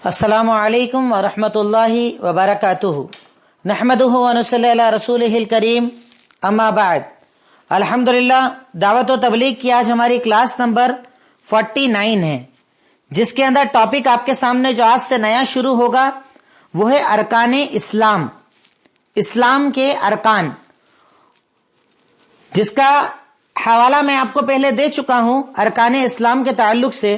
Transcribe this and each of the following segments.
السلام علیکم ورحمۃ اللہ وبرکاتہ نحمدہ ونصلی علی رسولہ الکریم اما بعد الحمدللہ دعوت و تبلیغ کی آج ہماری کلاس نمبر 49 ہے، جس کے اندر ٹاپک آپ کے سامنے جو آج سے نیا شروع ہوگا وہ ہے ارکان اسلام، اسلام کے ارکان، جس کا حوالہ میں آپ کو پہلے دے چکا ہوں ارکان اسلام کے تعلق سے۔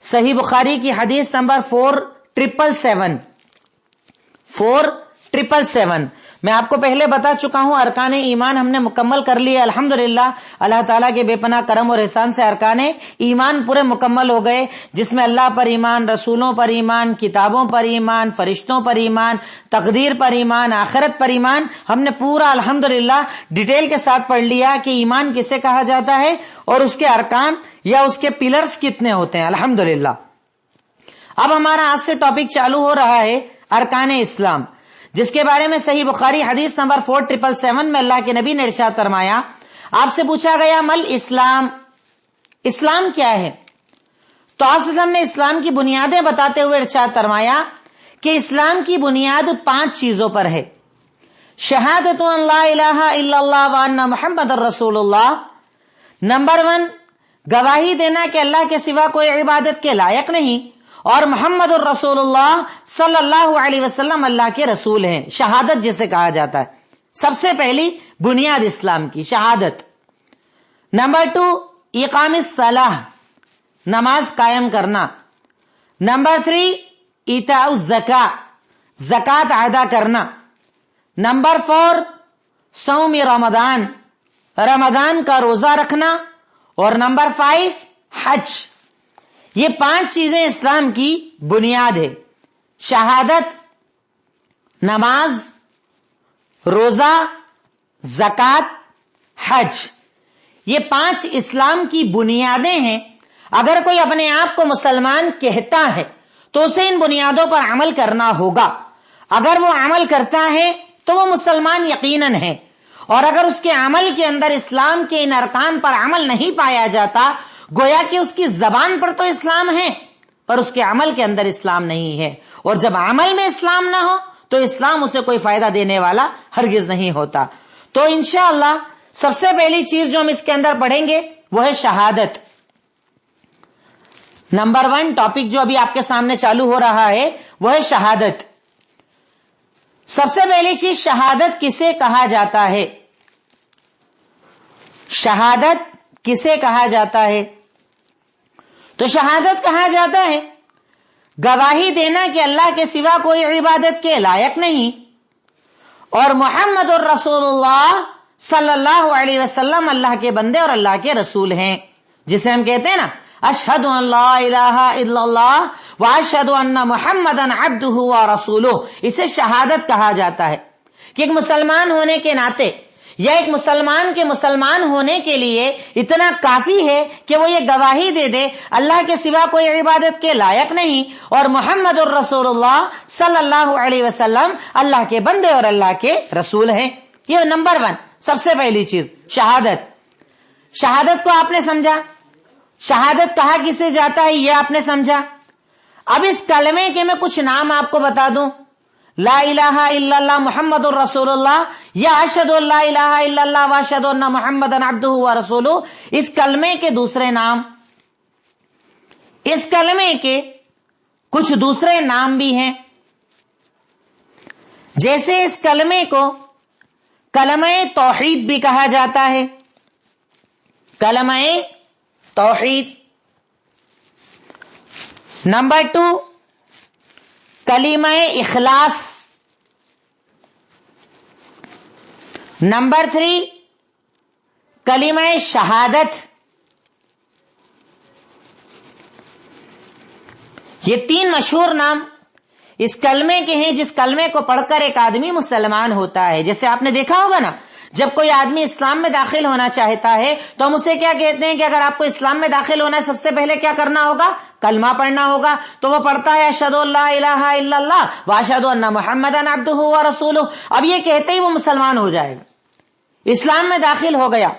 صحیح بخاری کی حدیث نمبر 4777 میں آپ کو پہلے بتا چکا ہوں ارکان ایمان ہم نے مکمل کر لیے الحمدللہ۔ اللہ تعالیٰ کے بے پناہ کرم اور احسان سے ارکان ایمان پورے مکمل ہو گئے، جس میں اللہ پر ایمان، رسولوں پر ایمان، کتابوں پر ایمان، فرشتوں پر ایمان، تقدیر پر ایمان، آخرت پر ایمان، ہم نے پورا الحمدللہ ڈیٹیل کے ساتھ پڑھ لیا کہ ایمان کسے کہا جاتا ہے اور اس کے ارکان یا اس کے پلرز کتنے ہوتے ہیں الحمدللہ۔ اب ہمارا آج سے ٹاپک چالو ہو رہا ہے ارکان اسلام، جس کے بارے میں صحیح بخاری حدیث نمبر 4777 میں اللہ کے نبی نے ارشاد فرمایا، آپ سے پوچھا گیا مل اسلام، اسلام کیا ہے؟ تو آپ صلی اللہ علیہ وسلم نے اسلام کی بنیادیں بتاتے ہوئے ارشاد فرمایا کہ اسلام کی بنیاد 5 چیزوں پر ہے۔ شہادت ان لا الہ الا اللہ وان محمد الرسول اللہ، نمبر 1 گواہی دینا کہ اللہ کے سوا کوئی عبادت کے لائق نہیں اور محمد الرسول اللہ صلی اللہ علیہ وسلم اللہ کے رسول ہیں، شہادت جسے کہا جاتا ہے، سب سے پہلی بنیاد اسلام کی شہادت۔ نمبر 2 اقام الصلاۃ، نماز قائم کرنا۔ نمبر 3 ایتاء الزکاۃ، زکوٰۃ ادا کرنا۔ نمبر 4 صوم رمضان، رمضان کا روزہ رکھنا۔ اور نمبر 5 حج۔ یہ 5 چیزیں اسلام کی بنیاد ہے، شہادت، نماز، روزہ، زکوٰۃ، حج۔ یہ 5 اسلام کی بنیادیں ہیں۔ اگر کوئی اپنے آپ کو مسلمان کہتا ہے تو اسے ان بنیادوں پر عمل کرنا ہوگا۔ اگر وہ عمل کرتا ہے تو وہ مسلمان یقیناً ہے، اور اگر اس کے عمل کے اندر اسلام کے ان ارکان پر عمل نہیں پایا جاتا، گویا کہ اس کی زبان پر تو اسلام ہے پر اس کے عمل کے اندر اسلام نہیں ہے، اور جب عمل میں اسلام نہ ہو تو اسلام اسے کوئی فائدہ دینے والا ہرگز نہیں ہوتا۔ تو انشاءاللہ سب سے پہلی چیز جو ہم اس کے اندر پڑھیں گے وہ ہے شہادت۔ نمبر 1 ٹاپک جو ابھی آپ کے سامنے چالو ہو رہا ہے وہ ہے شہادت۔ سب سے پہلی چیز شہادت کسے کہا جاتا ہے؟ شہادت کسے کہا جاتا ہے؟ تو شہادت کہا جاتا ہے گواہی دینا کہ اللہ کے سوا کوئی عبادت کے لائق نہیں اور محمد الرسول اللہ صلی اللہ علیہ وسلم اللہ کے بندے اور اللہ کے رسول ہیں، جسے ہم کہتے ہیں نا اشہد ان لا الہ الا اللہ واشہد ان محمدا عبدہ ورسولہ۔ اسے شہادت کہا جاتا ہے کہ ایک مسلمان ہونے کے ناطے یا ایک مسلمان کے مسلمان ہونے کے لیے اتنا کافی ہے کہ وہ یہ گواہی دے دے اللہ کے سوا کوئی عبادت کے لائق نہیں اور محمد الرسول اللہ صلی اللہ علیہ وسلم اللہ کے بندے اور اللہ کے رسول ہیں۔ یہ نمبر 1 سب سے پہلی چیز شہادت۔ شہادت کو آپ نے سمجھا، شہادت کہا کسے جاتا ہے یہ آپ نے سمجھا۔ اب اس کلمے کے میں کچھ نام آپ کو بتا دوں، لا الہ الا اللہ محمد الرسول اللہ یا اشہد ان لا الہ الا اللہ واشہد ان محمدا عبدہ ورسولہ، اس کلمے کے دوسرے نام، اس کلمے کے کچھ دوسرے نام بھی ہیں، جیسے اس کلمے کو کلمہ توحید بھی کہا جاتا ہے، کلمہ توحید۔ نمبر 2 کلمہ اخلاص۔ نمبر 3 کلمہ شہادت۔ یہ 3 مشہور نام اس کلمے کے ہیں، جس کلمے کو پڑھ کر ایک آدمی مسلمان ہوتا ہے۔ جیسے آپ نے دیکھا ہوگا نا، جب کوئی آدمی اسلام میں داخل ہونا چاہتا ہے تو ہم اسے کیا کہتے ہیں کہ اگر آپ کو اسلام میں داخل ہونا ہے سب سے پہلے کیا کرنا ہوگا؟ کلمہ پڑھنا ہوگا۔ تو وہ پڑھتا ہے اشہد ان لا الہ الا اللہ واشہد ان محمدا عبدہ ورسولہ۔ اب یہ کہتے ہی وہ مسلمان ہو جائے گا، اسلام میں داخل ہو گیا،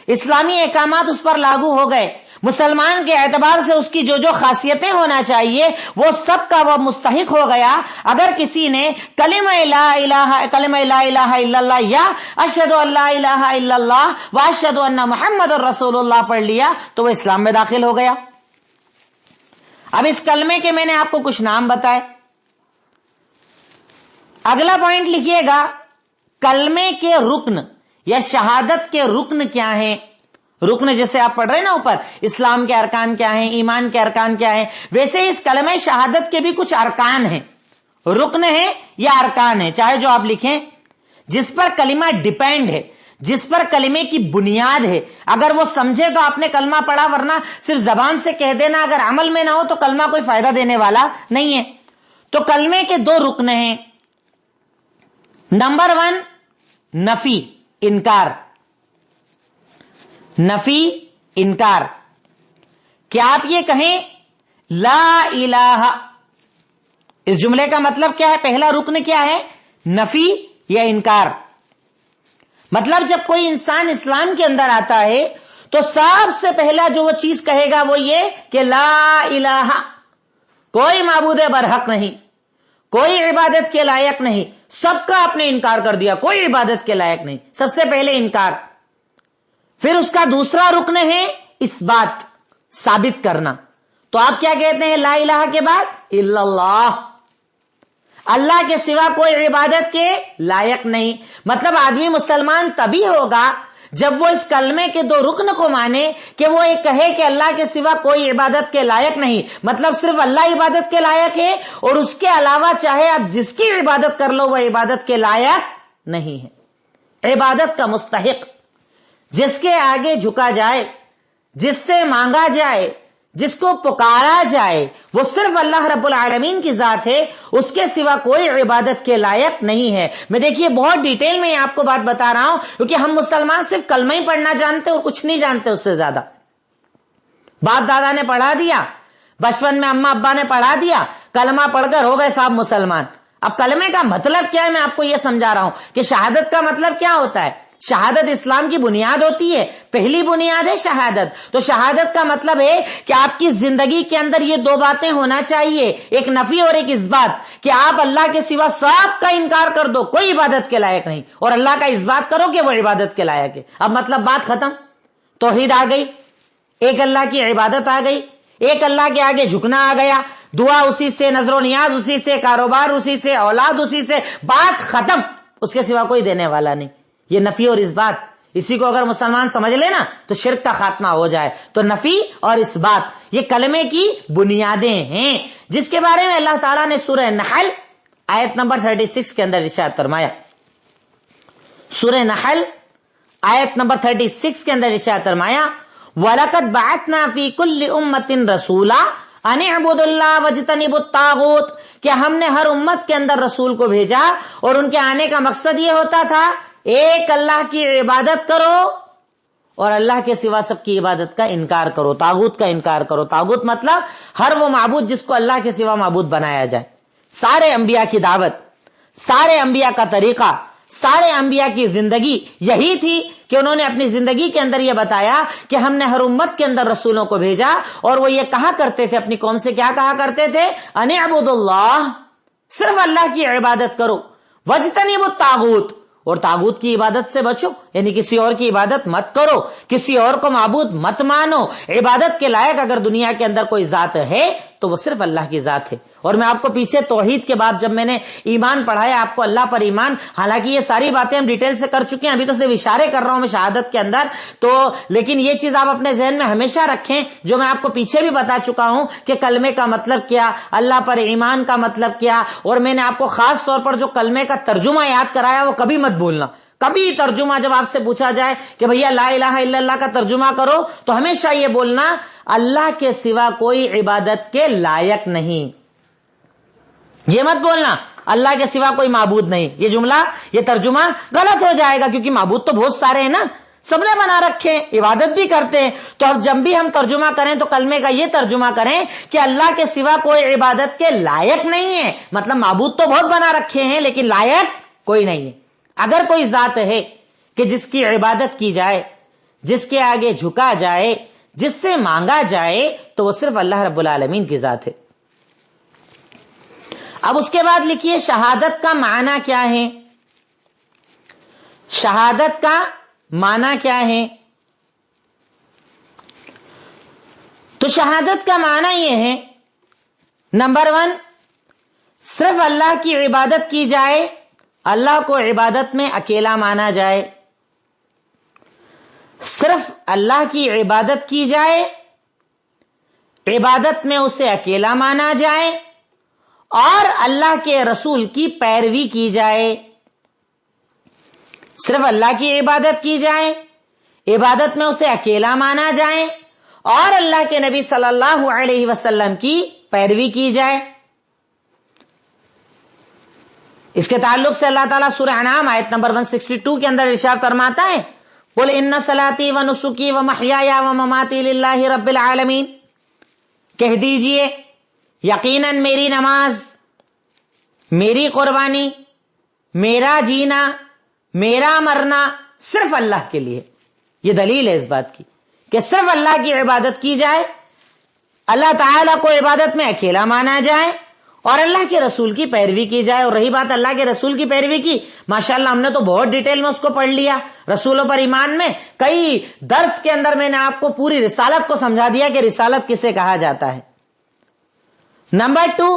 اسلامی احکامات اس پر لاگو ہو گئے۔ مسلمان کے اعتبار سے اس کی جو جو خاصیتیں ہونا چاہیے وہ سب کا وہ مستحق ہو گیا اگر کسی نے کلمہ لا الہ الا اللہ یا اشہد ان لا الہ الا اللہ و اشہد ان محمد الرسول اللہ پڑھ لیا تو وہ اسلام میں داخل ہو گیا. اب اس کلمے کے میں نے آپ کو کچھ نام بتائے. اگلا پوائنٹ لکھیے گا, کلمے کے رکن یا شہادت کے رکن کیا ہیں. رکن جیسے آپ پڑھ رہے ہیں نا اوپر, اسلام کے ارکان کیا ہیں, ایمان کے ارکان کیا ہیں, ویسے اس کلمہ شہادت کے بھی کچھ ارکان ہیں, رکن ہیں یا ارکان ہیں, چاہے جو آپ لکھیں, جس پر کلمہ ڈیپینڈ ہے, جس پر کلمے کی بنیاد ہے. اگر وہ سمجھے تو آپ نے کلمہ پڑھا, ورنہ صرف زبان سے کہہ دینا اگر عمل میں نہ ہو تو کلمہ کوئی فائدہ دینے والا نہیں ہے. تو کلمے کے دو رکن ہیں. نمبر 1 نفی, انکار. نفی, انکار. کیا آپ یہ کہیں لا الہ, اس جملے کا مطلب کیا ہے؟ پہلا رکن کیا ہے؟ نفی یا انکار. مطلب جب کوئی انسان اسلام کے اندر آتا ہے تو سب سے پہلا جو وہ چیز کہے گا وہ یہ کہ لا الہ, کوئی معبود برحق نہیں, کوئی عبادت کے لائق نہیں, سب کا آپ نے انکار کر دیا, کوئی عبادت کے لائق نہیں. سب سے پہلے انکار. پھر اس کا دوسرا رکن ہے اس بات, ثابت کرنا. تو آپ کیا کہتے ہیں لا الہ کے بعد؟ الا اللہ, اللہ کے سوا کوئی عبادت کے لائق نہیں. مطلب آدمی مسلمان تبھی ہوگا جب وہ اس کلمے کے دو رکن کو مانے کہ وہ ایک کہے کہ اللہ کے سوا کوئی عبادت کے لائق نہیں, مطلب صرف اللہ عبادت کے لائق ہے اور اس کے علاوہ چاہے آپ جس کی عبادت کر لو وہ عبادت کے لائق نہیں ہے. عبادت کا مستحق, جس کے آگے جھکا جائے, جس سے مانگا جائے, جس کو پکارا جائے, وہ صرف اللہ رب العالمین کی ذات ہے, اس کے سوا کوئی عبادت کے لائق نہیں ہے. میں دیکھیے بہت ڈیٹیل میں آپ کو بات بتا رہا ہوں کیونکہ ہم مسلمان صرف کلمہ ہی پڑھنا جانتے اور کچھ نہیں جانتے اس سے زیادہ. باپ دادا نے پڑھا دیا, بچپن میں اماں ابا نے پڑھا دیا, کلمہ پڑھ کر ہو گئے صاحب مسلمان. اب کلمے کا مطلب کیا ہے میں آپ کو یہ سمجھا رہا ہوں کہ شہادت کا مطلب کیا ہوتا ہے. شہادت اسلام کی بنیاد ہوتی ہے, پہلی بنیاد ہے شہادت. تو شہادت کا مطلب ہے کہ آپ کی زندگی کے اندر یہ دو باتیں ہونا چاہیے, ایک نفی اور ایک اس بات, کہ آپ اللہ کے سوا سب کا انکار کر دو, کوئی عبادت کے لائق نہیں, اور اللہ کا اس بات کرو کہ وہ عبادت کے لائق ہے. اب مطلب بات ختم, توحید آ گئی, ایک اللہ کی عبادت آ گئی, ایک اللہ کے آگے جھکنا آ گیا, دعا اسی سے, نظر و نیاز اسی سے, کاروبار اسی سے, اولاد اسی سے, بات ختم, اس کے سوا کوئی دینے والا نہیں. یہ نفی اور اس بات, اسی کو اگر مسلمان سمجھ لے نا تو شرک کا خاتمہ ہو جائے. تو نفی اور اس بات یہ کلمے کی بنیادیں ہیں, جس کے بارے میں اللہ تعالیٰ نے سورہ نحل آیت نمبر 36 کے اندر ارشاد فرمایا. سورہ نحل آیت نمبر 36 کے اندر ارشاد فرمایا وَلَقَدْ بَعَثْنَا فِي كُلِّ أُمَّةٍ رَسُولًا أَنِ اعْبُدُوا اللَّهَ وَاجْتَنِبُوا الطَّاغُوتَ, کہ ہم نے ہر امت کے اندر رسول کو بھیجا اور ان کے آنے کا مقصد یہ ہوتا تھا ایک اللہ کی عبادت کرو اور اللہ کے سوا سب کی عبادت کا انکار کرو, طاغوت کا انکار کرو. طاغوت مطلب ہر وہ معبود جس کو اللہ کے سوا معبود بنایا جائے. سارے انبیاء کی دعوت, سارے انبیاء کا طریقہ, سارے انبیاء کی زندگی یہی تھی کہ انہوں نے اپنی زندگی کے اندر یہ بتایا کہ ہم نے ہر امت کے اندر رسولوں کو بھیجا اور وہ یہ کہا کرتے تھے اپنی قوم سے, کیا کہا کرتے تھے؟ ان اعبدوا اللہ, صرف اللہ کی عبادت کرو, واجتنبوا الطاغوت, اور طاغوت کی عبادت سے بچو, یعنی کسی اور کی عبادت مت کرو, کسی اور کو معبود مت مانو. عبادت کے لائق اگر دنیا کے اندر کوئی ذات ہے تو وہ صرف اللہ کی ذات ہے. اور میں آپ کو پیچھے توحید کے بعد جب میں نے ایمان پڑھایا آپ کو اللہ پر ایمان, حالانکہ یہ ساری باتیں ہم ڈیٹیل سے کر چکے ہیں, ابھی تو صرف اشارے کر رہا ہوں میں شہادت کے اندر, تو لیکن یہ چیز آپ اپنے ذہن میں ہمیشہ رکھیں جو میں آپ کو پیچھے بھی بتا چکا ہوں کہ کلمے کا مطلب کیا, اللہ پر ایمان کا مطلب کیا, اور میں نے آپ کو خاص طور پر جو کلمے کا ترجمہ یاد کرایا وہ کبھی مت بھولنا. کبھی ترجمہ جب آپ سے پوچھا جائے کہ بھیا لا الہ الا اللہ کا ترجمہ کرو تو ہمیشہ یہ بولنا اللہ کے سوا کوئی عبادت کے لائق نہیں. یہ مت بولنا اللہ کے سوا کوئی معبود نہیں, یہ جملہ یہ ترجمہ غلط ہو جائے گا کیونکہ معبود تو بہت سارے ہیں نا, سب نے بنا رکھے, عبادت بھی کرتے ہیں. تو اب جب بھی ہم ترجمہ کریں تو کلمے کا یہ ترجمہ کریں کہ اللہ کے سوا کوئی عبادت کے لائق نہیں ہے, مطلب معبود تو بہت بنا رکھے ہیں لیکن لائق کوئی نہیں ہے. اگر کوئی ذات ہے کہ جس کی عبادت کی جائے, جس کے آگے جھکا جائے, جس سے مانگا جائے تو وہ صرف اللہ رب العالمین کی ذات ہے. اب اس کے بعد لکھیے شہادت کا معنی کیا ہے. شہادت کا معنی کیا ہے؟ تو شہادت کا معنی یہ ہے، نمبر 1 صرف اللہ کی عبادت کی جائے، اللہ کو عبادت میں اکیلا مانا جائے. صرف اللہ کی عبادت کی جائے، عبادت میں اسے اکیلا مانا جائے، اور اللہ کے رسول کی پیروی کی جائے. صرف اللہ کی عبادت کی جائے، عبادت میں اسے اکیلا مانا جائے، اور اللہ کے نبی صلی اللہ علیہ وسلم کی پیروی کی جائے. اس کے تعلق سے اللہ تعالیٰ سورہ انعام آیت نمبر 162 کے اندر ارشاد فرماتا ہے، قُلْ إِنَّ صَلَاتِي وَنُسُكِي وَمَحْيَايَ وَمَمَاتِي لِلَّهِ رَبِّ الْعَالَمِينَ. کہہ دیجئے یقیناً میری نماز، میری قربانی، میرا جینا، میرا مرنا صرف اللہ کے لیے. یہ دلیل ہے اس بات کی کہ صرف اللہ کی عبادت کی جائے، اللہ تعالیٰ کو عبادت میں اکیلا مانا جائے، اور اللہ کے رسول کی پیروی کی جائے. اور رہی بات اللہ کے رسول کی پیروی کی، ماشاءاللہ ہم نے تو بہت ڈیٹیل میں اس کو پڑھ لیا. رسولوں پر ایمان میں کئی درس کے اندر میں نے آپ کو پوری رسالت کو سمجھا دیا کہ رسالت کسے کہا جاتا ہے. نمبر 2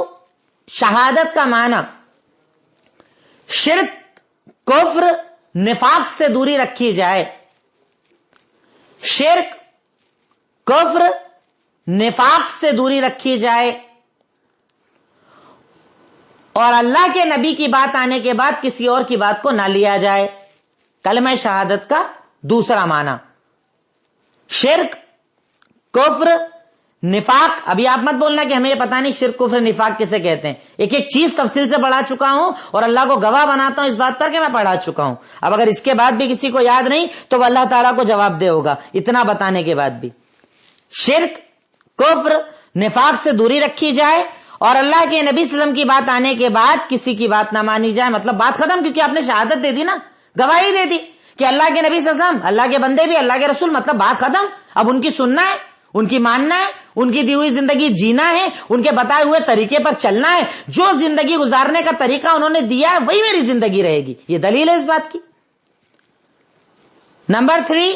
شہادت کا معنی، شرک، کفر، نفاق سے دوری رکھی جائے. شرک، کفر، نفاق سے دوری رکھی جائے، اور اللہ کے نبی کی بات آنے کے بعد کسی اور کی بات کو نہ لیا جائے. کلمہ شہادت کا دوسرا معنی شرک، کفر، نفاق. ابھی آپ مت بولنا کہ ہمیں یہ پتا نہیں شرک، کفر، نفاق کسے کہتے ہیں. ایک ایک چیز تفصیل سے پڑھا چکا ہوں اور اللہ کو گواہ بناتا ہوں اس بات پر کہ میں پڑھا چکا ہوں. اب اگر اس کے بعد بھی کسی کو یاد نہیں تو وہ اللہ تعالیٰ کو جواب دے ہوگا اتنا بتانے کے بعد بھی. شرک، کفر، نفاق سے دوری رکھی جائے، اور اللہ کے نبی صلی اللہ علیہ وسلم کی بات آنے کے بعد کسی کی بات نہ مانی جائے. مطلب بات ختم، کیونکہ آپ نے شہادت دے دی نا، گواہی دے دی کہ اللہ کے نبی صلی اللہ علیہ وسلم اللہ کے بندے بھی، اللہ کے رسول، مطلب بات ختم. اب ان کی سننا ہے، ان کی ماننا ہے، ان کی دی ہوئی زندگی جینا ہے، ان کے بتائے ہوئے طریقے پر چلنا ہے. جو زندگی گزارنے کا طریقہ انہوں نے دیا ہے وہی میری زندگی رہے گی. یہ دلیل ہے اس بات کی. نمبر 3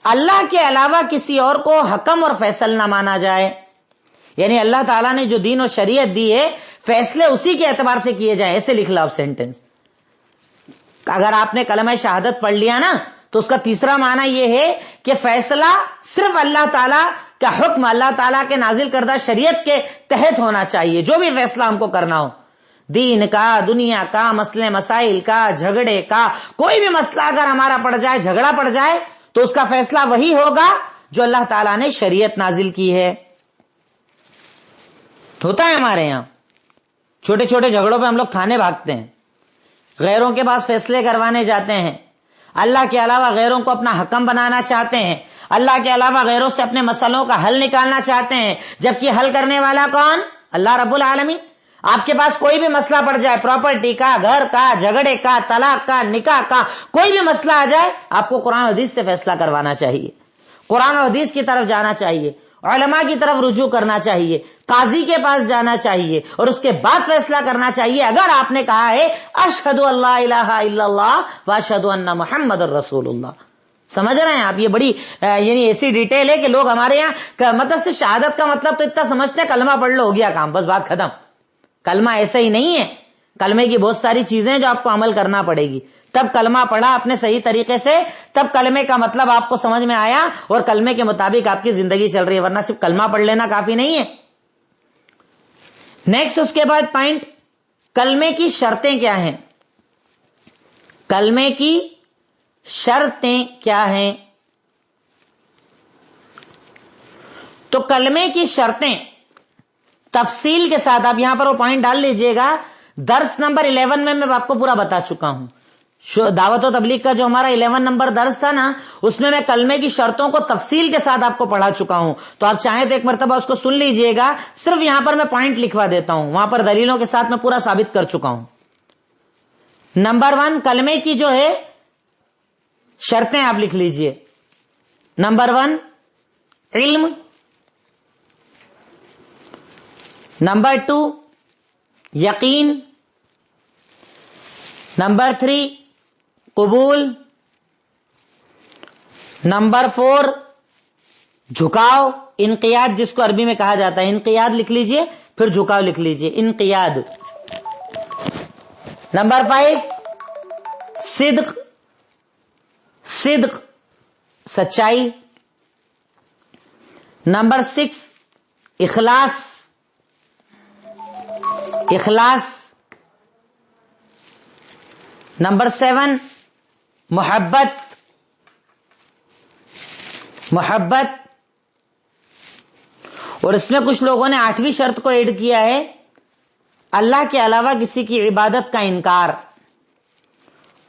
اللہ کے علاوہ کسی اور کو حکم اور فیصل نہ مانا جائے. یعنی اللہ تعالیٰ نے جو دین اور شریعت دی ہے فیصلے اسی کے اعتبار سے کیے جائیں. ایسے لکھ لو آپ سینٹینس. اگر آپ نے کلمہ شہادت پڑھ لیا نا تو اس کا تیسرا معنی یہ ہے کہ فیصلہ صرف اللہ تعالیٰ کا حکم، اللہ تعالیٰ کے نازل کردہ شریعت کے تحت ہونا چاہیے. جو بھی فیصلہ ہم کو کرنا ہو، دین کا، دنیا کا، مسئلے مسائل کا، جھگڑے کا، کوئی بھی مسئلہ اگر ہمارا پڑ جائے، جھگڑا پڑ جائے، تو اس کا فیصلہ وہی ہوگا جو اللہ تعالیٰ نے شریعت نازل کی ہے. ہوتا ہے ہمارے یہاں چھوٹے چھوٹے جھگڑوں پہ ہم لوگ تھانے بھاگتے ہیں، غیروں کے پاس فیصلے کروانے جاتے ہیں، اللہ کے علاوہ غیروں کو اپنا حکم بنانا چاہتے ہیں، اللہ کے علاوہ غیروں سے اپنے مسئلوں کا حل نکالنا چاہتے ہیں، جبکہ حل کرنے والا کون؟ اللہ رب العالمین. آپ کے پاس کوئی بھی مسئلہ پڑ جائے، پراپرٹی کا، گھر کا، جھگڑے کا، طلاق کا، نکاح کا، کوئی بھی مسئلہ آ جائے، آپ کو قرآن و حدیث سے فیصلہ کروانا چاہیے، قرآن و حدیث کی طرف جانا چاہیے، علماء کی طرف رجوع کرنا چاہیے، قاضی کے پاس جانا چاہیے، اور اس کے بعد فیصلہ کرنا چاہیے. اگر آپ نے کہا ہے اشہد ان لا الہ الا اللہ واشہد ان محمد الرسول اللہ. سمجھ رہے ہیں آپ؟ یہ بڑی یعنی ایسی ڈیٹیل ہے کہ لوگ ہمارے یہاں مطلب صرف شہادت کا مطلب تو اتنا سمجھتے ہیں کلمہ پڑھ لو ہو گیا کام، بس بات ختم. کلمہ ایسا ہی نہیں ہے. کلمے کی بہت ساری چیزیں جو آپ کو عمل کرنا پڑے گی. تب کلمہ پڑھا اپنے صحیح طریقے سے، تب کلمے کا مطلب آپ کو سمجھ میں آیا اور کلمے کے مطابق آپ کی زندگی چل رہی ہے، ورنہ صرف کلمہ پڑھ لینا کافی نہیں ہے. نیکسٹ اس کے بعد پوائنٹ، کلمے کی شرطیں کیا ہیں؟ کلمے کی شرطیں کیا ہیں؟ تو کلمے کی شرطیں تفصیل کے ساتھ آپ یہاں پر وہ پوائنٹ ڈال لیجئے گا. درس نمبر 11 میں آپ کو پورا بتا چکا ہوں. دعوت و تبلیغ کا جو ہمارا 11 نمبر درس تھا نا، اس میں کلمے کی شرطوں کو تفصیل کے ساتھ آپ کو پڑھا چکا ہوں. تو آپ چاہیں تو ایک مرتبہ اس کو سن لیجئے گا. صرف یہاں پر میں پوائنٹ لکھوا دیتا ہوں، وہاں پر دلیلوں کے ساتھ میں پورا ثابت کر چکا ہوں. نمبر 1 کلمے کی جو ہے شرطیں آپ لکھ لیجئے. نمبر 1 علم. نمبر 2 یقین. نمبر 3 قبول. نمبر 4 جھکاؤ، انقیاد جس کو عربی میں کہا جاتا ہے. انقیاد لکھ لیجئے، پھر جھکاؤ لکھ لیجئے، انقیاد. نمبر 5 صدق. صدق سچائی. نمبر 6 اخلاص. اخلاص. نمبر 7 محبت. محبت. اور اس میں کچھ لوگوں نے 8ویں شرط کو ایڈ کیا ہے، اللہ کے علاوہ کسی کی عبادت کا انکار.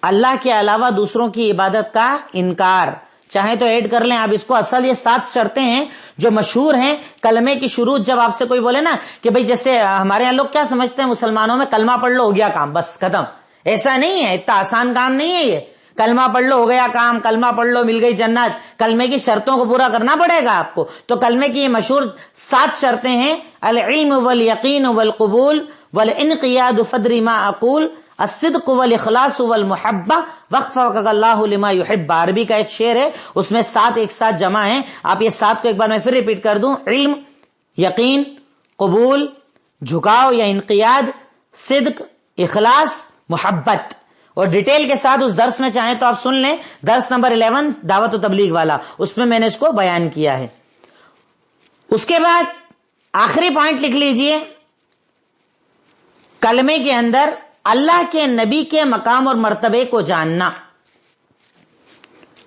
اللہ کے علاوہ دوسروں کی عبادت کا انکار. چاہیں تو ایڈ کر لیں آپ اس کو. اصل یہ 7 شرطیں ہیں جو مشہور ہیں کلمے کی شروع. جب آپ سے کوئی بولے نا کہ بھئی جیسے ہمارے یہاں لوگ کیا سمجھتے ہیں مسلمانوں میں کلمہ پڑھ لو ہو گیا کام، بس ختم. ایسا نہیں ہے، اتنا آسان کام نہیں ہے یہ. کلمہ پڑھ لو ہو گیا کام، کلمہ پڑھ لو مل گئی جنت. کلمے کی شرطوں کو پورا کرنا پڑے گا آپ کو. تو کلمے کی یہ مشہور 7 شرطیں ہیں: العلم والیقین والقبول والانقیاد فدری ما اقول الصدق والاخلاص والمحبہ وفقک اللہ لما یحب. عربی کا ایک شعر ہے، اس میں 7 ایک ساتھ جمع ہیں. آپ یہ 7 کو ایک بار میں پھر ریپیٹ کر دوں: علم، یقین، قبول، جھکاؤ یا انقیاد، صدق، اخلاص، محبت. اور ڈیٹیل کے ساتھ اس درس میں چاہیں تو آپ سن لیں، درس نمبر 11 دعوت و تبلیغ والا، اس میں نے اس کو بیان کیا ہے. اس کے بعد آخری پوائنٹ لکھ لیجئے، کلمے کے اندر اللہ کے نبی کے مقام اور مرتبے کو جاننا.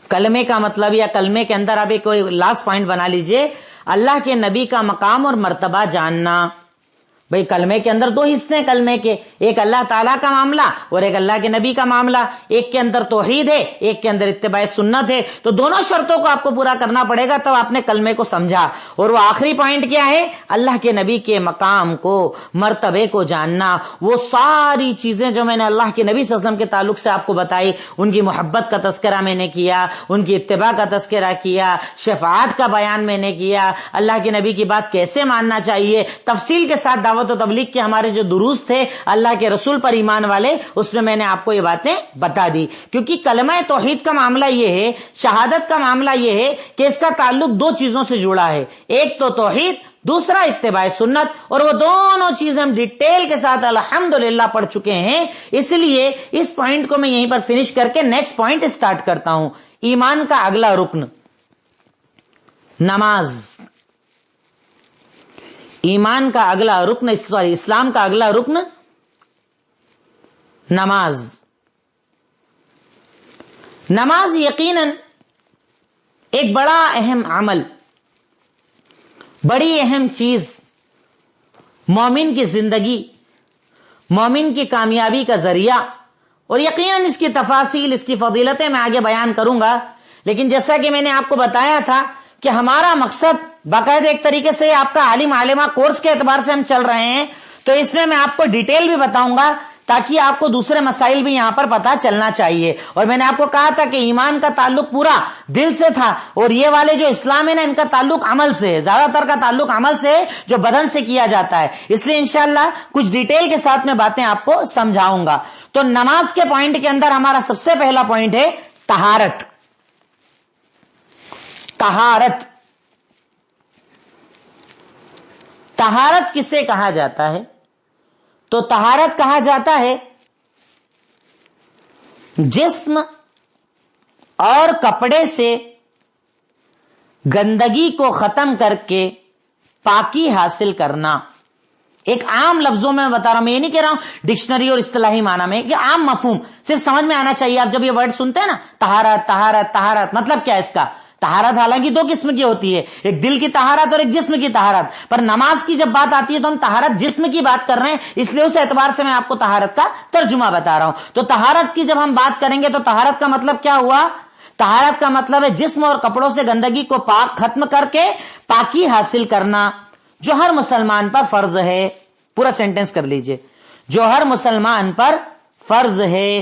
کلمے کا مطلب یا کلمے کے اندر آپ ایک کوئی لاسٹ پوائنٹ بنا لیجئے، اللہ کے نبی کا مقام اور مرتبہ جاننا. بھئی کلمے کے اندر 2 حصے ہیں کلمے کے، ایک اللہ تعالیٰ کا معاملہ اور ایک اللہ کے نبی کا معاملہ. ایک کے اندر توحید ہے، ایک کے اندر اتباع سنت ہے. تو دونوں شرطوں کو آپ کو پورا کرنا پڑے گا، تب آپ نے کلمے کو سمجھا. اور وہ آخری پوائنٹ کیا ہے؟ اللہ کے نبی کے مقام کو، مرتبے کو جاننا. وہ ساری چیزیں جو میں نے اللہ کے نبی صلی اللہ علیہ وسلم کے تعلق سے آپ کو بتائی، ان کی محبت کا تذکرہ میں نے کیا، ان کی اتباع کا تذکرہ کیا، شفاعت کا بیان میں نے کیا، اللہ کے نبی کی بات کیسے ماننا چاہیے، تفصیل کے ساتھ دعوت و تبلیغ کے ہمارے جو دروس تھے اللہ کے رسول پر ایمان والے، اس میں نے آپ کو یہ باتیں بتا دی. کیونکہ کلمہ توحید کا معاملہ یہ ہے، شہادت کا معاملہ یہ ہے کہ اس کا تعلق 2 چیزوں سے جڑا ہے، ایک تو توحید، دوسرا اتباع سنت. اور وہ دونوں چیزیں ہم ڈیٹیل کے ساتھ الحمدللہ پڑھ چکے ہیں. اس لیے اس پوائنٹ کو میں یہیں پر فنش کر کے نیکسٹ پوائنٹ اسٹارٹ کرتا ہوں. ایمان کا اگلا رکن نماز. ایمان کا اگلا رکن اسلام کا اگلا رکن نماز. نماز یقیناً ایک بڑا اہم عمل، بڑی اہم چیز، مومن کی زندگی، مومن کی کامیابی کا ذریعہ. اور یقیناً اس کی تفاصیل، اس کی فضیلتیں میں آگے بیان کروں گا. لیکن جیسا کہ میں نے آپ کو بتایا تھا کہ ہمارا مقصد باقاعدہ ایک طریقے سے آپ کا عالم عالمہ کورس کے اعتبار سے ہم چل رہے ہیں، تو اس میں آپ کو ڈیٹیل بھی بتاؤں گا تاکہ آپ کو دوسرے مسائل بھی یہاں پر پتا چلنا چاہیے. اور میں نے آپ کو کہا تھا کہ ایمان کا تعلق پورا دل سے تھا، اور یہ والے جو اسلام ہے نا، ان کا تعلق عمل سے ہے، زیادہ تر کا تعلق عمل سے ہے جو بدن سے کیا جاتا ہے. اس لیے انشاءاللہ کچھ ڈیٹیل کے ساتھ میں باتیں آپ کو سمجھاؤں گا. تو نماز کے پوائنٹ کے اندر ہمارا سب سے پہلا پوائنٹ ہے طہارت. طہارت. طہارت کسے کہا جاتا ہے؟ تو طہارت کہا جاتا ہے جسم اور کپڑے سے گندگی کو ختم کر کے پاکی حاصل کرنا. ایک عام لفظوں میں بتا رہا ہوں، میں یہ نہیں کہہ رہا ہوں ڈکشنری اور اصطلاحی معنی میں، کہ عام مفہوم صرف سمجھ میں آنا چاہیے. آپ جب یہ ورڈ سنتے ہیں نا، طہارت طہارت طہارت، مطلب کیا ہے اس کا؟ طہارت حالانکہ 2 قسم کی ہوتی ہے، ایک دل کی طہارت اور ایک جسم کی طہارت. پر نماز کی جب بات آتی ہے تو ہم طہارت جسم کی بات کر رہے ہیں، اس لیے اس اعتبار سے میں آپ کو طہارت کا ترجمہ بتا رہا ہوں. تو طہارت کی جب ہم بات کریں گے تو طہارت کا مطلب کیا ہوا؟ طہارت کا مطلب ہے جسم اور کپڑوں سے گندگی کو پاک ختم کر کے پاکی حاصل کرنا، جو ہر مسلمان پر فرض ہے. پورا سینٹنس کر لیجئے، جو ہر مسلمان پر فرض ہے.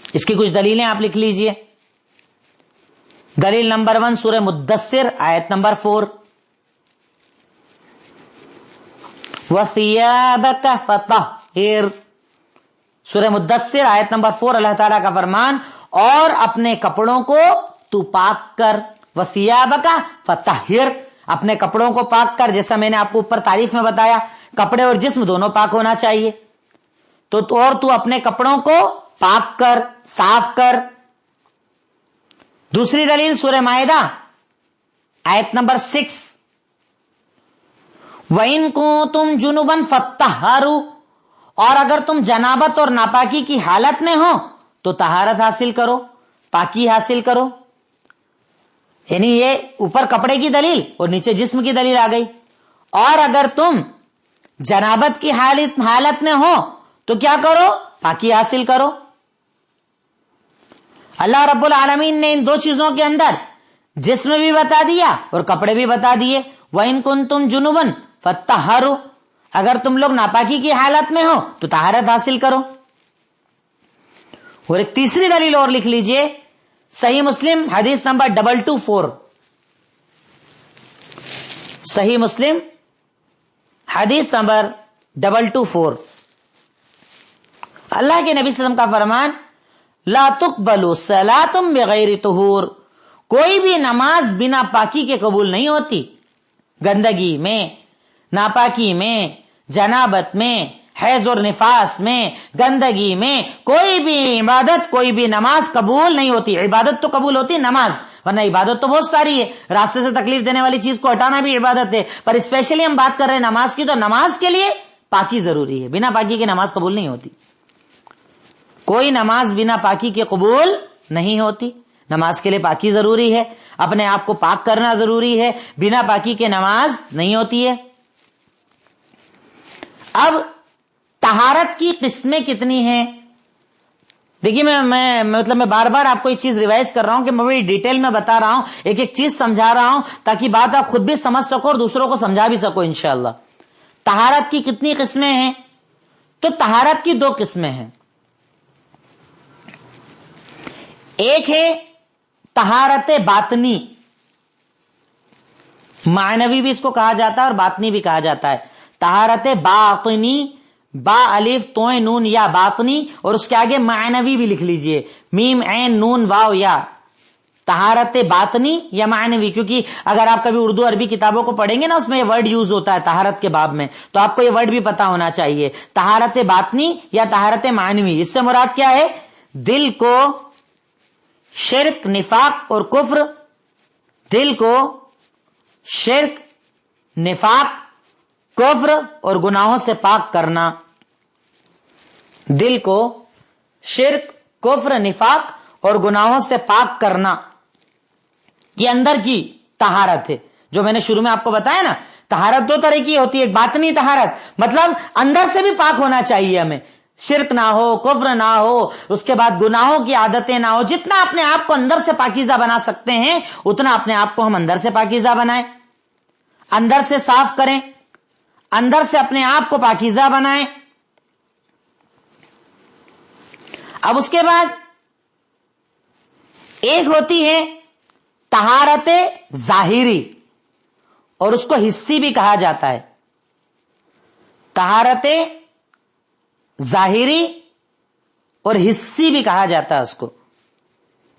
اس کی کچھ دلیلیں آپ لکھ لیجئے. دلیل نمبر 1 سورہ مدثر آیت نمبر 4، وَثِيَابَكَ فَطَهِّرْ، سورہ مدثر آیت نمبر 4 اللہ تعالیٰ کا فرمان، اور اپنے کپڑوں کو تو پاک کر، وَثِيَابَكَ فَطَهِّرْ، اپنے کپڑوں کو پاک کر، جیسا میں نے آپ کو اوپر تعریف میں بتایا کپڑے اور جسم دونوں پاک ہونا چاہیے، تو اور تو اپنے کپڑوں کو پاک کر، صاف کر۔ دوسری دلیل سورہ مائدہ آیت نمبر 6، وَإِن كُنتُمْ جُنُبًا فَطَّهَّرُوا، اور اگر تم جنابت اور ناپاکی کی حالت میں ہو تو طہارت حاصل کرو، پاکی حاصل کرو۔ یعنی یہ اوپر کپڑے کی دلیل اور نیچے جسم کی دلیل آ گئی۔ اور اگر تم جنابت کی حالت میں ہو تو کیا کرو؟ پاکی حاصل کرو۔ اللہ رب العالمین نے ان دو چیزوں کے اندر جسم بھی بتا دیا اور کپڑے بھی بتا دیے، وَإِن كُنتُمْ جُنُبًا فَطَّهَّرُوا، اگر تم لوگ ناپاکی کی حالت میں ہو تو طہارت حاصل کرو۔ اور ایک تیسری دلیل اور لکھ لیجئے، صحیح مسلم حدیث نمبر 224، صحیح مسلم حدیث نمبر 224، اللہ کے نبی صلی اللہ علیہ وسلم کا فرمان، لا تقبل صلاۃ بغیر طہور، کوئی بھی نماز بنا پاکی کے قبول نہیں ہوتی۔ گندگی میں، ناپاکی میں، جنابت میں، حیض اور نفاس میں، گندگی میں کوئی بھی عبادت، کوئی بھی نماز قبول نہیں ہوتی۔ عبادت تو قبول ہوتی، نماز، ورنہ عبادت تو بہت ساری ہے، راستے سے تکلیف دینے والی چیز کو ہٹانا بھی عبادت ہے، پر اسپیشلی ہم بات کر رہے ہیں نماز کی، تو نماز کے لیے پاکی ضروری ہے، بنا پاکی کے نماز قبول نہیں ہوتی۔ کوئی نماز بنا پاکی کے قبول نہیں ہوتی، نماز کے لیے پاکی ضروری ہے، اپنے آپ کو پاک کرنا ضروری ہے، بنا پاکی کے نماز نہیں ہوتی ہے۔ اب طہارت کی قسمیں کتنی ہیں؟ دیکھیے میں بار بار آپ کو ایک چیز ریوائز کر رہا ہوں کہ میں بڑی ڈیٹیل میں بتا رہا ہوں، ایک ایک چیز سمجھا رہا ہوں تاکہ بات آپ خود بھی سمجھ سکو اور دوسروں کو سمجھا بھی سکو انشاءاللہ۔ طہارت کی کتنی قسمیں ہیں؟ تو طہارت کی 2 قسمیں ہیں، ایک ہے طہارت باطنی، معنوی بھی اس کو کہا جاتا ہے اور باطنی بھی کہا جاتا ہے۔ طہارت باطنی، با الف توئیں نون یا باطنی، اور اس کے آگے معنوی بھی لکھ لیجئے، میم عین نون واو یا، طہارت باطنی یا معنوی، کیونکہ اگر آپ کبھی اردو عربی کتابوں کو پڑھیں گے نا، اس میں یہ ورڈ یوز ہوتا ہے طہارت کے باب میں، تو آپ کو یہ ورڈ بھی پتا ہونا چاہیے، طہارت باطنی یا طہارت معنوی۔ اس سے مراد کیا ہے؟ دل کو شرک، نفاق اور کفر، دل کو شرک، نفاق، کفر اور گناہوں سے پاک کرنا، دل کو شرک، کفر، نفاق اور گناہوں سے پاک کرنا، یہ اندر کی طہارت ہے، جو میں نے شروع میں آپ کو بتایا نا۔ طہارت 2 طرح کی ہوتی ہے، ایک باطنی طہارت، مطلب اندر سے بھی پاک ہونا چاہیے ہمیں، شرک نہ ہو، کفر نہ ہو، اس کے بعد گناہوں کی عادتیں نہ ہو، جتنا اپنے آپ کو اندر سے پاکیزہ بنا سکتے ہیں اتنا اپنے آپ کو ہم اندر سے پاکیزہ بنائیں، اندر سے صاف کریں، اندر سے اپنے آپ کو پاکیزہ بنائیں۔ اب اس کے بعد ایک ہوتی ہے طہارت ظاہری، اور اس کو حسی بھی کہا جاتا ہے، طہارت ظاہری اور حسی بھی کہا جاتا ہے اس کو،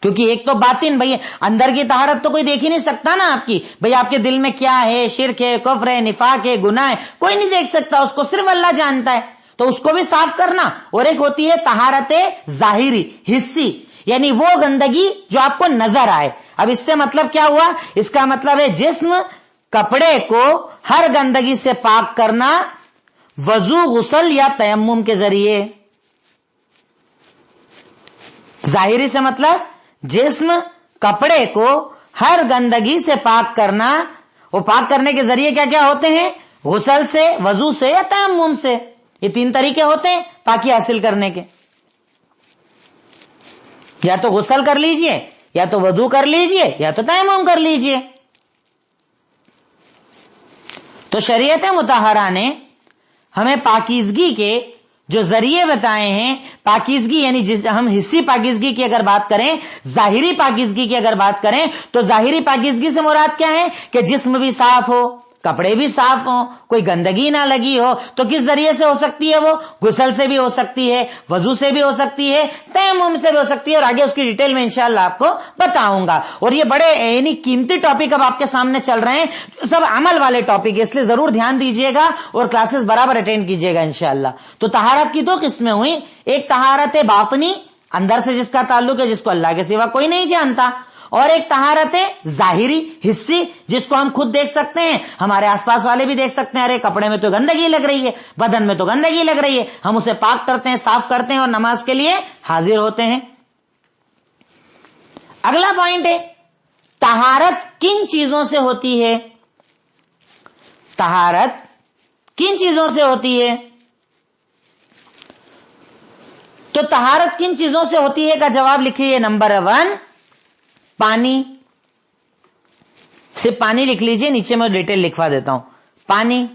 کیونکہ ایک تو باطن، بھئی اندر کی طہارت تو کوئی دیکھ ہی نہیں سکتا نا آپ کی، بھئی آپ کے دل میں کیا ہے، شرک ہے، کفر ہے، نفاق ہے، گناہ ہے، کوئی نہیں دیکھ سکتا اس کو، صرف اللہ جانتا ہے، تو اس کو بھی صاف کرنا۔ اور ایک ہوتی ہے طہارت ظاہری، حسی، یعنی وہ گندگی جو آپ کو نظر آئے۔ اب اس سے مطلب کیا ہوا؟ اس کا مطلب ہے جسم، کپڑے کو ہر گندگی سے پاک کرنا، وضو، غسل یا تیمم کے ذریعے۔ ظاہری سے مطلب جسم، کپڑے کو ہر گندگی سے پاک کرنا، اور پاک کرنے کے ذریعے کیا کیا ہوتے ہیں؟ غسل سے، وضو سے یا تیمم سے، یہ 3 طریقے ہوتے ہیں پاکی حاصل کرنے کے، یا تو غسل کر لیجئے، یا تو وضو کر لیجئے، یا تو تیمم کر لیجئے۔ تو شریعت مطہرہ نے ہمیں پاکیزگی کے جو ذریعے بتائے ہیں پاکیزگی، یعنی ہم حصی پاکیزگی کی اگر بات کریں، ظاہری پاکیزگی کی اگر بات کریں تو ظاہری پاکیزگی سے مراد کیا ہے کہ جسم بھی صاف ہو، کپڑے بھی صاف ہوں، کوئی گندگی نہ لگی ہو. تو کس ذریعے سے ہو سکتی ہے؟ وہ غسل سے بھی ہو سکتی ہے، وضو سے بھی ہو سکتی ہے، تیمم سے بھی ہو سکتی ہے، اور آگے اس کی ڈیٹیل میں انشاءاللہ آپ کو بتاؤں گا. اور یہ بڑے یعنی قیمتی ٹاپک اب آپ کے سامنے چل رہے ہیں، جو سب عمل والے ٹاپک ہے، اس لیے ضرور دھیان دیجیے گا اور کلاسز برابر اٹینڈ کیجیے گا انشاءاللہ. تو طہارت کی دو قسمیں ہوئی، ایک طہارت باطنی، اندر سے جس کا تعلق ہے، جس کو اللہ کے سوا کوئی نہیں جانتا، اور ایک طہارت ظاہری حصی، جس کو ہم خود دیکھ سکتے ہیں، ہمارے آس پاس والے بھی دیکھ سکتے ہیں، ارے کپڑے میں تو گندگی لگ رہی ہے، بدن میں تو گندگی لگ رہی ہے، ہم اسے پاک کرتے ہیں، صاف کرتے ہیں اور نماز کے لیے حاضر ہوتے ہیں. اگلا پوائنٹ ہے طہارت کن چیزوں سے ہوتی ہے؟ طہارت کن چیزوں سے ہوتی ہے؟ تو طہارت کن چیزوں سے ہوتی ہے کا جواب لکھیے. نمبر 1 پانی. صرف پانی لکھ لیجئے، نیچے میں ڈیٹیل لکھوا دیتا ہوں. پانی،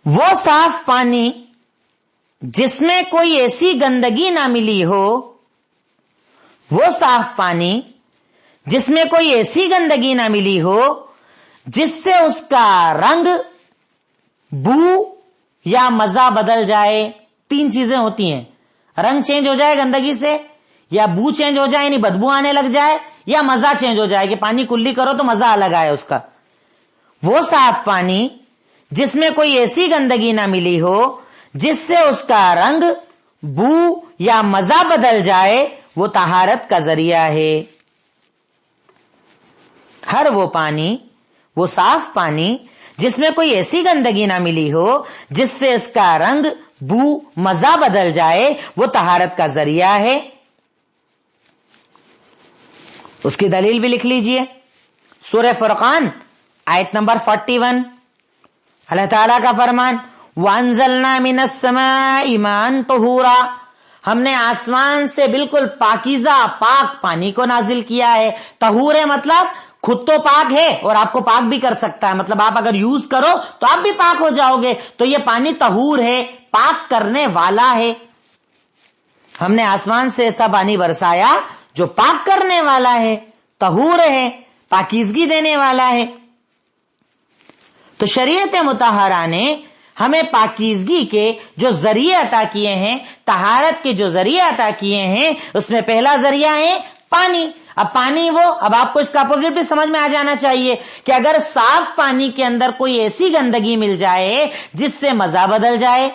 وہ صاف پانی جس میں کوئی ایسی گندگی نہ ملی ہو، وہ صاف پانی جس میں کوئی ایسی گندگی نہ ملی ہو جس سے اس کا رنگ، بو یا مزہ بدل جائے. 3 چیزیں ہوتی ہیں، رنگ چینج ہو جائے گندگی سے، یا بو چینج ہو جائے یعنی بدبو آنے لگ جائے، یا مزہ چینج ہو جائے کہ پانی کلی کرو تو مزہ الگ آئے اس کا. وہ صاف پانی جس میں کوئی ایسی گندگی نہ ملی ہو جس سے اس کا رنگ، بو یا مزہ بدل جائے، وہ طہارت کا ذریعہ ہے. ہر وہ پانی، وہ صاف پانی جس میں کوئی ایسی گندگی نہ ملی ہو جس سے اس کا رنگ، بو، مزہ بدل جائے، وہ طہارت کا ذریعہ ہے. اس کی دلیل بھی لکھ لیجئے. سورہ فرقان آیت نمبر 41، اللہ تعالیٰ کا فرمان، وَأَنزَلْنَا مِنَ السَّمَاءِ مَاءً طَهُورًا، ہم نے آسمان سے بالکل پاکیزہ پاک پانی کو نازل کیا ہے. طہور ہے مطلب خود تو پاک ہے اور آپ کو پاک بھی کر سکتا ہے، مطلب آپ اگر یوز کرو تو آپ بھی پاک ہو جاؤ گے. تو یہ پانی طہور ہے، پاک کرنے والا ہے. ہم نے آسمان سے ایسا پانی برسایا جو پاک کرنے والا ہے، طہور ہے، پاکیزگی دینے والا ہے. تو شریعت مطہرہ نے ہمیں پاکیزگی کے جو ذریعے عطا کیے ہیں، طہارت کے جو ذریعے عطا کیے ہیں، اس میں پہلا ذریعہ ہے پانی. اب پانی اب آپ کو اس کا اپوزٹ بھی سمجھ میں آ جانا چاہیے کہ اگر صاف پانی کے اندر کوئی ایسی گندگی مل جائے جس سے مزہ بدل جائے،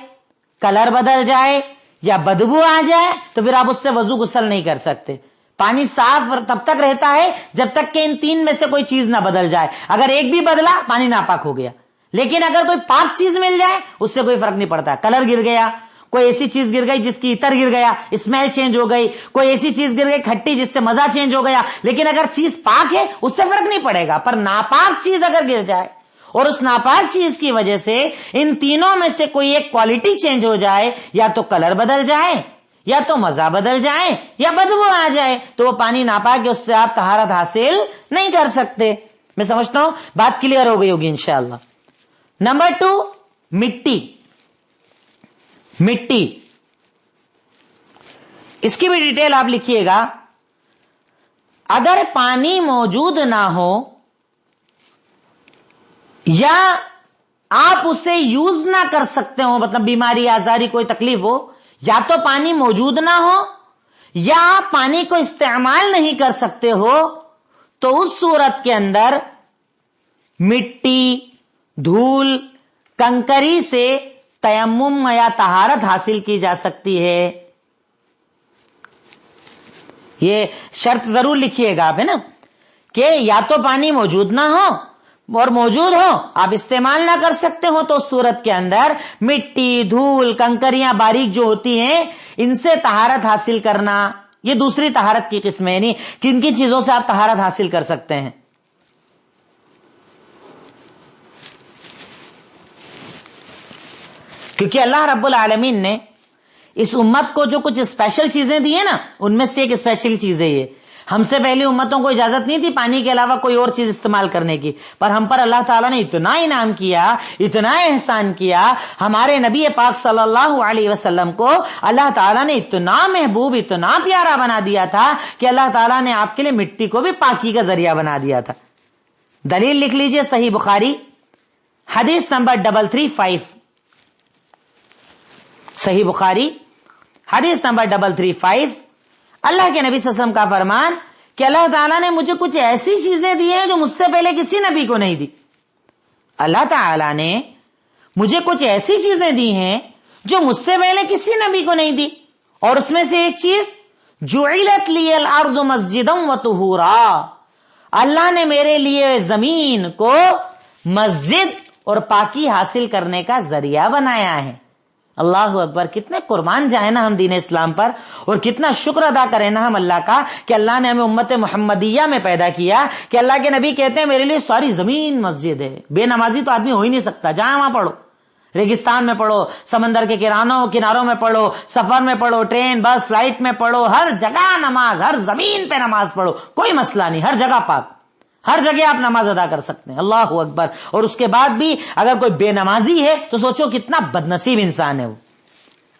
کلر بدل جائے یا بدبو آ جائے، تو پھر آپ اس سے وضو غسل نہیں کر سکتے. پانی صاف تب تک رہتا ہے جب تک کہ ان 3 میں سے کوئی چیز نہ بدل جائے. اگر ایک بھی بدلا پانی ناپاک ہو گیا. لیکن اگر کوئی پاک چیز مل جائے اس سے کوئی فرق نہیں پڑتا. کلر گر گیا، کوئی ایسی چیز گر گئی جس کی عطر گر گیا، اسمیل چینج ہو گئی، کوئی ایسی چیز گر گئی کھٹی جس سے مزہ چینج ہو گیا، لیکن اگر چیز پاک ہے اس سے فرق نہیں پڑے گا. پر ناپاک چیز اگر گر جائے اور اس ناپاک چیز کی وجہ سے ان تینوں میں سے کوئی ایک کوالٹی چینج ہو جائے، یا تو کلر بدل جائے، یا تو مزہ بدل جائے، یا بدبو آ جائے، تو وہ پانی ناپاک ہے، اس سے آپ طہارت حاصل نہیں کر سکتے. میں سمجھتا ہوں بات کلیئر ہو گئی ہوگی انشاءاللہ. نمبر 2 مٹی. مٹی، اس کی بھی ڈیٹیل آپ لکھیے گا. اگر پانی موجود نہ ہو یا آپ اسے یوز نہ کر سکتے ہو، مطلب بیماری، آزاری، کوئی تکلیف ہو، یا تو پانی موجود نہ ہو یا آپ پانی کو استعمال نہیں کر سکتے ہو، تو اس صورت کے اندر مٹی، دھول، کنکری سے تیمم یا طہارت حاصل کی جا سکتی ہے. یہ شرط ضرور لکھیے گا آپ، ہے نا، کہ یا تو پانی موجود نہ ہو اور موجود ہو آپ استعمال نہ کر سکتے ہو، تو اس صورت کے اندر مٹی، دھول، کنکریاں باریک جو ہوتی ہیں ان سے طہارت حاصل کرنا، یہ دوسری طہارت کی قسم ہے. یعنی کن کن چیزوں سے آپ طہارت حاصل کر سکتے ہیں. کیونکہ اللہ رب العالمین نے اس امت کو جو کچھ اسپیشل چیزیں دی ہیں نا، ان میں سے ایک اسپیشل چیز ہے یہ ہم سے پہلی امتوں کو اجازت نہیں تھی پانی کے علاوہ کوئی اور چیز استعمال کرنے کی، پر ہم پر اللہ تعالیٰ نے اتنا انعام کیا، اتنا احسان کیا، ہمارے نبی پاک صلی اللہ علیہ وسلم کو اللہ تعالیٰ نے اتنا محبوب، اتنا پیارا بنا دیا تھا کہ اللہ تعالیٰ نے آپ کے لیے مٹی کو بھی پاکی کا ذریعہ بنا دیا تھا۔ دلیل لکھ لیجئے، صحیح بخاری حدیث نمبر 335، صحیح بخاری حدیث نمبر 335، اللہ کے نبی صلی اللہ علیہ وسلم کا فرمان کہ اللہ تعالیٰ نے مجھے کچھ ایسی چیزیں دی ہیں جو مجھ سے پہلے کسی نبی کو نہیں دی۔ اللہ تعالیٰ نے مجھے کچھ ایسی چیزیں دی ہیں جو مجھ سے پہلے کسی نبی کو نہیں دی، اور اس میں سے ایک چیز جعلت لی الارض مسجدا وطہورا، اللہ نے میرے لیے زمین کو مسجد اور پاکی حاصل کرنے کا ذریعہ بنایا ہے۔ اللہ اکبر، کتنے قربان جائیں نا ہم دین اسلام پر، اور کتنا شکر ادا کریں نا ہم اللہ کا کہ اللہ نے ہمیں امت محمدیہ میں پیدا کیا، کہ اللہ کے نبی کہتے ہیں میرے لیے ساری زمین مسجد ہے۔ بے نمازی تو آدمی ہو ہی نہیں سکتا، جہاں وہاں پڑھو، ریگستان میں پڑھو، سمندر کے کناروں میں پڑھو، سفر میں پڑھو، ٹرین بس فلائٹ میں پڑھو، ہر جگہ نماز، ہر زمین پہ نماز پڑھو، کوئی مسئلہ نہیں، ہر جگہ پاک، ہر جگہ آپ نماز ادا کر سکتے ہیں۔ اللہ اکبر۔ اور اس کے بعد بھی اگر کوئی بے نمازی ہے تو سوچو کتنا بدنصیب انسان ہے وہ۔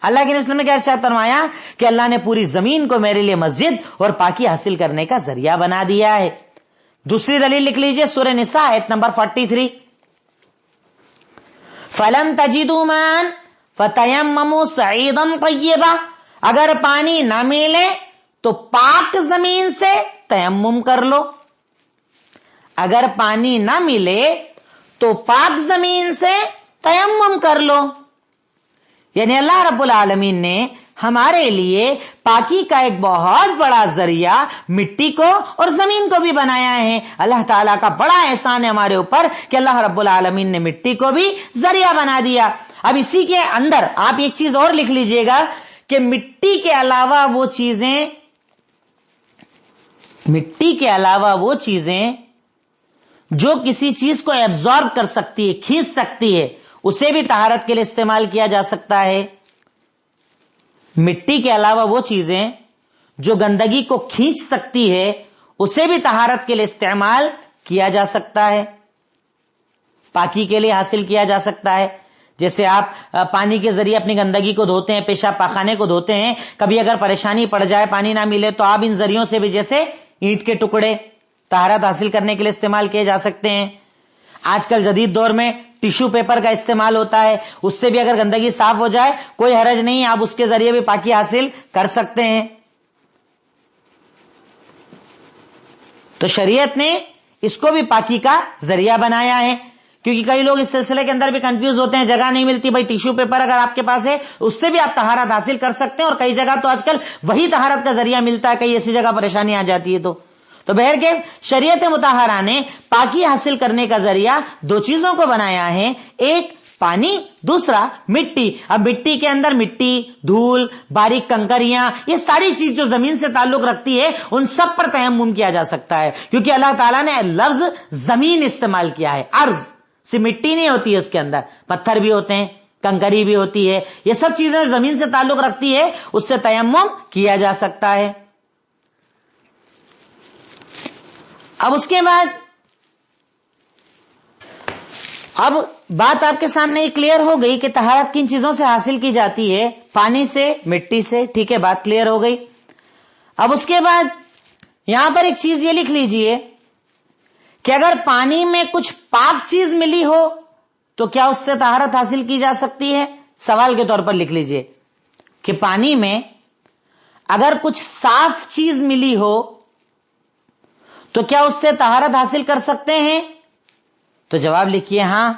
اللہ کے نبی نے کیا ارشاد فرمایا کہ اللہ نے پوری زمین کو میرے لیے مسجد اور پاکی حاصل کرنے کا ذریعہ بنا دیا ہے۔ دوسری دلیل لکھ لیجئے، سورہ نساء آیت نمبر 43، فَلَمْ تَجِدُوا مَاءً فَتَيَمَّمُوا صَعِيدًا طَيِّبًا، اگر پانی نہ ملے تو پاک زمین سے تیمم کر لو۔ اگر پانی نہ ملے تو پاک زمین سے تیمم کر لو۔ یعنی اللہ رب العالمین نے ہمارے لیے پاکی کا ایک بہت بڑا ذریعہ مٹی کو اور زمین کو بھی بنایا ہے۔ اللہ تعالیٰ کا بڑا احسان ہے ہمارے اوپر کہ اللہ رب العالمین نے مٹی کو بھی ذریعہ بنا دیا۔ اب اسی کے اندر آپ ایک چیز اور لکھ لیجئے گا کہ مٹی کے علاوہ وہ چیزیں جو کسی چیز کو ایبزارب کر سکتی ہے، کھینچ سکتی ہے، اسے بھی طہارت کے لیے استعمال کیا جا سکتا ہے۔ مٹی کے علاوہ وہ چیزیں جو گندگی کو کھینچ سکتی ہے، اسے بھی طہارت کے لیے استعمال کیا جا سکتا ہے، پاکی کے لیے حاصل کیا جا سکتا ہے۔ جیسے آپ پانی کے ذریعے اپنی گندگی کو دھوتے ہیں، پیشاب پاخانے کو دھوتے ہیں، کبھی اگر پریشانی پڑ جائے، پانی نہ ملے، تو آپ ان ذریعوں سے بھی جیسے اینٹ کے ٹکڑے طہارت حاصل کرنے کے لیے استعمال کیے جا سکتے ہیں۔ آج کل جدید دور میں ٹیشو پیپر کا استعمال ہوتا ہے، اس سے بھی اگر گندگی صاف ہو جائے کوئی حرج نہیں، آپ اس کے ذریعے بھی پاکی حاصل کر سکتے ہیں۔ تو شریعت نے اس کو بھی پاکی کا ذریعہ بنایا ہے، کیونکہ کئی لوگ اس سلسلے کے اندر بھی کنفیوز ہوتے ہیں، جگہ نہیں ملتی، بھائی ٹیشو پیپر اگر آپ کے پاس ہے اس سے بھی آپ طہارت حاصل کر سکتے ہیں، اور کئی جگہ تو آج کل وہی طہارت کا ذریعہ ملتا ہے، کئی ایسی جگہ پریشانی آ جاتی ہے۔ تو بہرکیف شریعت مطہرہ نے پاکی حاصل کرنے کا ذریعہ دو چیزوں کو بنایا ہے، ایک پانی، دوسرا مٹی۔ اب مٹی کے اندر مٹی، دھول، باریک کنکریاں، یہ ساری چیز جو زمین سے تعلق رکھتی ہے ان سب پر تیمم کیا جا سکتا ہے، کیونکہ اللہ تعالیٰ نے لفظ زمین استعمال کیا ہے، ارض سے مٹی نہیں ہوتی ہے، اس کے اندر پتھر بھی ہوتے ہیں، کنکری بھی ہوتی ہے، یہ سب چیزیں زمین سے تعلق رکھتی ہے، اس سے تیمم کیا جا سکتا ہے۔ اب اس کے بعد اب بات آپ کے سامنے کلیئر ہو گئی کہ طہارت کن چیزوں سے حاصل کی جاتی ہے، پانی سے، مٹی سے، ٹھیک ہے، بات کلیئر ہو گئی۔ اب اس کے بعد یہاں پر ایک چیز یہ لکھ لیجئے کہ اگر پانی میں کچھ پاک چیز ملی ہو تو کیا اس سے طہارت حاصل کی جا سکتی ہے؟ سوال کے طور پر لکھ لیجئے کہ پانی میں اگر کچھ صاف چیز ملی ہو تو کیا اس سے طہارت حاصل کر سکتے ہیں؟ تو جواب لکھیے ہاں۔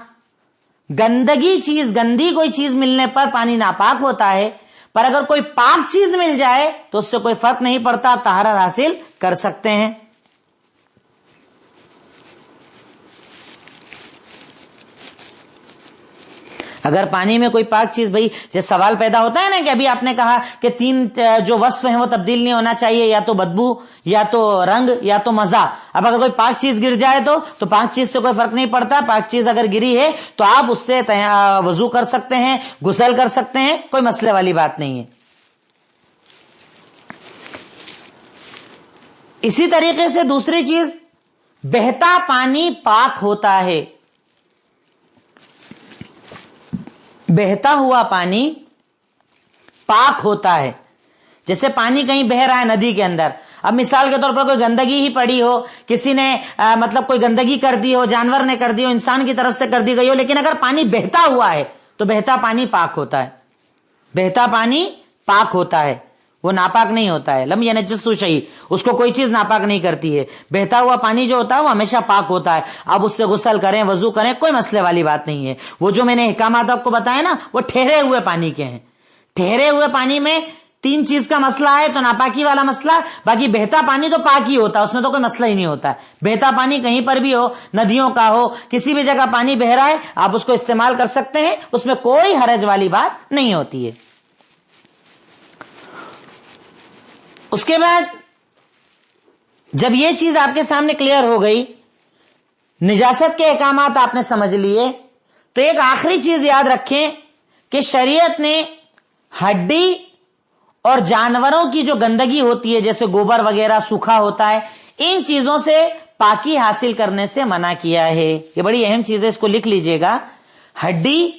گندی کوئی چیز ملنے پر پانی ناپاک ہوتا ہے، پر اگر کوئی پاک چیز مل جائے تو اس سے کوئی فرق نہیں پڑتا، آپ طہارت حاصل کر سکتے ہیں۔ اگر پانی میں کوئی پاک چیز، بھائی جیسے سوال پیدا ہوتا ہے نا کہ ابھی آپ نے کہا کہ تین جو وصف ہیں وہ تبدیل نہیں ہونا چاہیے، یا تو بدبو، یا تو رنگ، یا تو مزہ۔ اب اگر کوئی پاک چیز گر جائے تو پاک چیز سے کوئی فرق نہیں پڑتا، پاک چیز اگر گری ہے تو آپ اس سے وضو کر سکتے ہیں، غسل کر سکتے ہیں، کوئی مسئلے والی بات نہیں ہے۔ اسی طریقے سے دوسری چیز، بہتا پانی پاک ہوتا ہے. بہتا ہوا پانی پاک ہوتا ہے. جیسے پانی کہیں بہ رہا ہے ندی کے اندر، اب مثال کے طور پر کوئی گندگی ہی پڑی ہو، کسی نے مطلب کوئی گندگی کر دی ہو، جانور نے کر دی ہو، انسان کی طرف سے کر دی گئی ہو، لیکن اگر پانی بہتا ہوا ہے تو بہتا پانی پاک ہوتا ہے. بہتا پانی پاک ہوتا ہے، وہ ناپاک نہیں ہوتا ہے. لم ینجس شیء، اس کو کوئی چیز ناپاک نہیں کرتی ہے. بہتا ہوا پانی جو ہوتا ہے وہ ہمیشہ پاک ہوتا ہے. آپ اس سے غسل کریں، وضو کریں، کوئی مسئلے والی بات نہیں ہے. وہ جو میں نے احکامات آپ کو بتائے نا، وہ ٹھہرے ہوئے پانی کے ہیں. ٹھہرے ہوئے پانی میں 3 چیز کا مسئلہ ہے تو ناپاکی والا مسئلہ، باقی بہتا پانی تو پاک ہی ہوتا ہے، اس میں تو کوئی مسئلہ ہی نہیں ہوتا ہے. بہتا پانی کہیں پر بھی ہو، ندیوں کا ہو، کسی بھی جگہ پانی بہ رہا ہے، آپ اس کو استعمال کر سکتے ہیں، اس میں کوئی حرج والی بات نہیں ہوتی ہے. اس کے بعد جب یہ چیز آپ کے سامنے کلیئر ہو گئی، نجاست کے احکامات آپ نے سمجھ لیے، تو ایک آخری چیز یاد رکھیں کہ شریعت نے ہڈی اور جانوروں کی جو گندگی ہوتی ہے، جیسے گوبر وغیرہ سوکھا ہوتا ہے، ان چیزوں سے پاکی حاصل کرنے سے منع کیا ہے. یہ بڑی اہم چیز ہے، اس کو لکھ لیجئے گا. ہڈی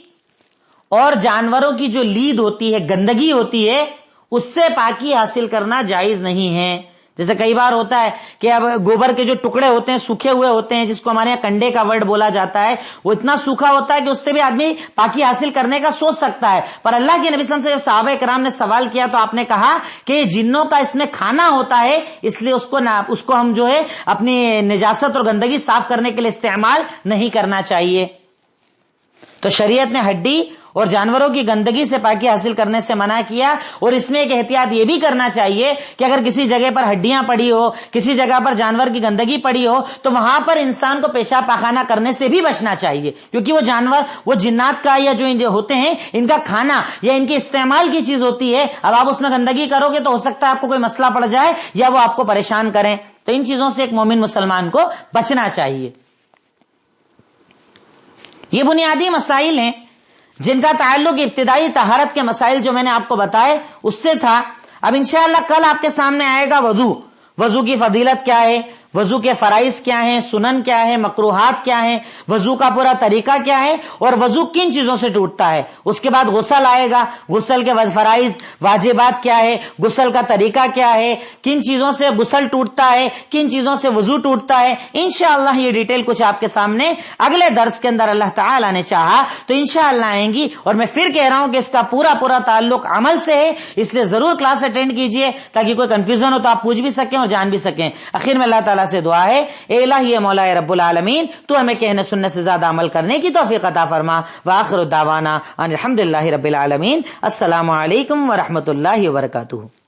اور جانوروں کی جو لید ہوتی ہے، گندگی ہوتی ہے، اس سے پاکی حاصل کرنا جائز نہیں ہے. جیسے کئی بار ہوتا ہے کہ اب گوبر کے جو ٹکڑے ہوتے ہیں سوکھے ہوئے ہوتے ہیں، جس کو ہمارے یہاں کنڈے کا ورڈ بولا جاتا ہے، وہ اتنا سوکھا ہوتا ہے کہ اس سے بھی آدمی پاکی حاصل کرنے کا سوچ سکتا ہے. پر اللہ کے نبی صلی اللہ علیہ وسلم سے جب صحابہ کرام نے سوال کیا تو آپ نے کہا کہ یہ جنوں کا اس میں کھانا ہوتا ہے، اس لیے اس کو ہم جو ہے اپنی نجاست اور گندگی صاف کرنے کے لیے استعمال نہیں کرنا چاہیے. تو شریعت نے ہڈی اور جانوروں کی گندگی سے پاکی حاصل کرنے سے منع کیا. اور اس میں ایک احتیاط یہ بھی کرنا چاہیے کہ اگر کسی جگہ پر ہڈیاں پڑی ہو، کسی جگہ پر جانور کی گندگی پڑی ہو، تو وہاں پر انسان کو پیشاب پاخانہ کرنے سے بھی بچنا چاہیے، کیونکہ وہ جانور، وہ جنات کا یا جو ہوتے ہیں ان کا کھانا یا ان کے استعمال کی چیز ہوتی ہے. اب آپ اس میں گندگی کرو گے تو ہو سکتا ہے آپ کو کوئی مسئلہ پڑ جائے یا وہ آپ کو پریشان کریں. تو ان چیزوں سے ایک مومن مسلمان کو بچنا چاہیے. یہ بنیادی مسائل ہیں جن کا تعلق ابتدائی طہارت کے مسائل جو میں نے آپ کو بتائے اس سے تھا. اب انشاءاللہ کل آپ کے سامنے آئے گا وضو کی فضیلت کیا ہے، وضو کے فرائض کیا ہیں، سنن کیا ہے، مکروہات کیا ہیں، وضو کا پورا طریقہ کیا ہے، اور وضو کن چیزوں سے ٹوٹتا ہے. اس کے بعد غسل آئے گا، غسل کے فرائض واجبات کیا ہے، غسل کا طریقہ کیا ہے، کن چیزوں سے غسل ٹوٹتا ہے، کن چیزوں سے وضو ٹوٹتا ہے. انشاءاللہ یہ ڈیٹیل کچھ آپ کے سامنے اگلے درس کے اندر اللہ تعالی نے چاہا تو انشاءاللہ آئیں گی. اور میں پھر کہہ رہا ہوں کہ اس کا پورا تعلق عمل سے ہے، اس لیے ضرور کلاس اٹینڈ کیجئے تاکہ کوئی کنفیوژن ہو تو آپ پوچھ بھی سکیں اور جان بھی سکیں. اخیر میں اللہ تعالیٰ سے دعا ہے، اے الہی مولا رب العالمین، تو ہمیں کہنے سننے سے زیادہ عمل کرنے کی توفیق عطا فرما. وآخر دعوانا ان الحمدللہ رب العالمین. السلام علیکم ورحمۃ اللہ وبرکاتہ.